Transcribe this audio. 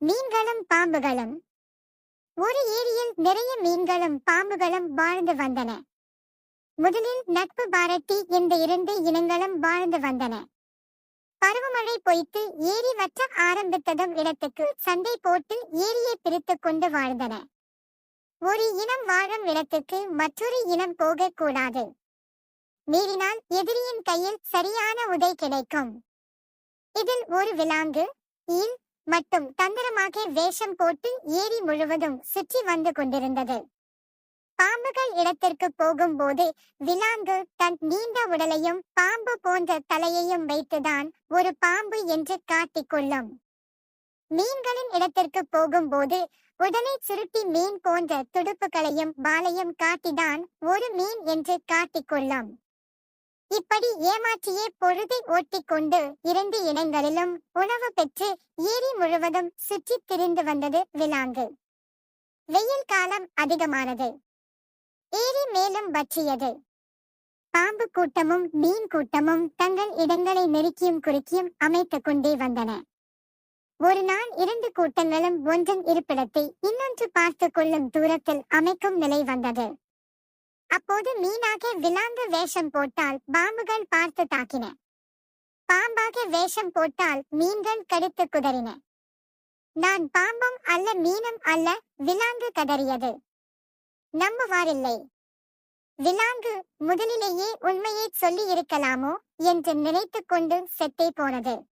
மீன்களும் பாம்புகளும். ஒரு ஏரியில் நிறைய மீன்களும் பாம்புகளும் வாழ்ந்து வந்தன. முதலில் நட்பு பாராட்டி இந்த இரண்டு இனங்களும் வாழ்ந்து வந்தன. பருவமழை பொய்த்து ஏரி வற்ற ஆரம்பித்ததும் இடத்துக்கு சண்டை போட்டு ஏரியை பிரித்துக் கொண்டு வாழ்ந்தன. ஒரு இனம் வாழும் இடத்துக்கு மற்றொரு இனம் போக கூடாது. மீறினால் எதிரியின் கையில் சரியான உதை கிடைக்கும். இதில் ஒரு விலாங்கு ஈல் மட்டும் தந்திரமாக வேஷம் போட்டு ஏரி முழுவதும் சுற்றி வந்து கொண்டிருந்தது. பாம்புகள் இடத்திற்கு போகும்போது விலாங்கு தன் நீண்ட உடலையும் பாம்பு போன்ற தலையையும் வைத்துதான் ஒரு பாம்பு என்று காட்டிக்கொள்ளும். மீன்களின் இடத்திற்கு போகும்போது உடலை சுருட்டி மீன் போன்ற துடுப்புகளையும் வாலையும் காட்டிதான் ஒரு மீன் என்று காட்டிக்கொள்ளும். இப்படி ஏமாற்றியே பொழுதை ஓட்டிக்கொண்டு இரண்டு இனங்களிலும் உணவு பெற்று ஏரி முழுவதும் சுற்றித் திரிந்து வந்தது விலாங்கு. வெயில் காலம் அதிகமானது. ஏரி மேலும் வற்றியது. பாம்பு கூட்டமும் மீன் கூட்டமும் தங்கள் இடங்களை நெருக்கியும் குறுக்கியும் அமைத்துக் கொண்டே வந்தன. ஒரு நாள் இரண்டு கூட்டங்களும் ஒன்றின் இருப்பிடத்தை இன்னொன்று பார்த்து கொள்ளும் தூரத்தில் அமைக்கும் நிலை வந்தது. அப்போது மீனாக விலாங்கு வேஷம் போட்டால் பாம்புகள் பார்த்து தாக்கின. பாம்பாக வேஷம் போட்டால் மீன்கள் கடித்து குதறின. நான் பாம்பும் அல்ல மீனும் அல்ல, விலாங்கு கதறியது. நம்புவாரில்லை. விலாங்கு முதலிலேயே உண்மையை சொல்லி இருக்கலாமோ என்று நினைத்துக் கொண்டு செத்தே போனது.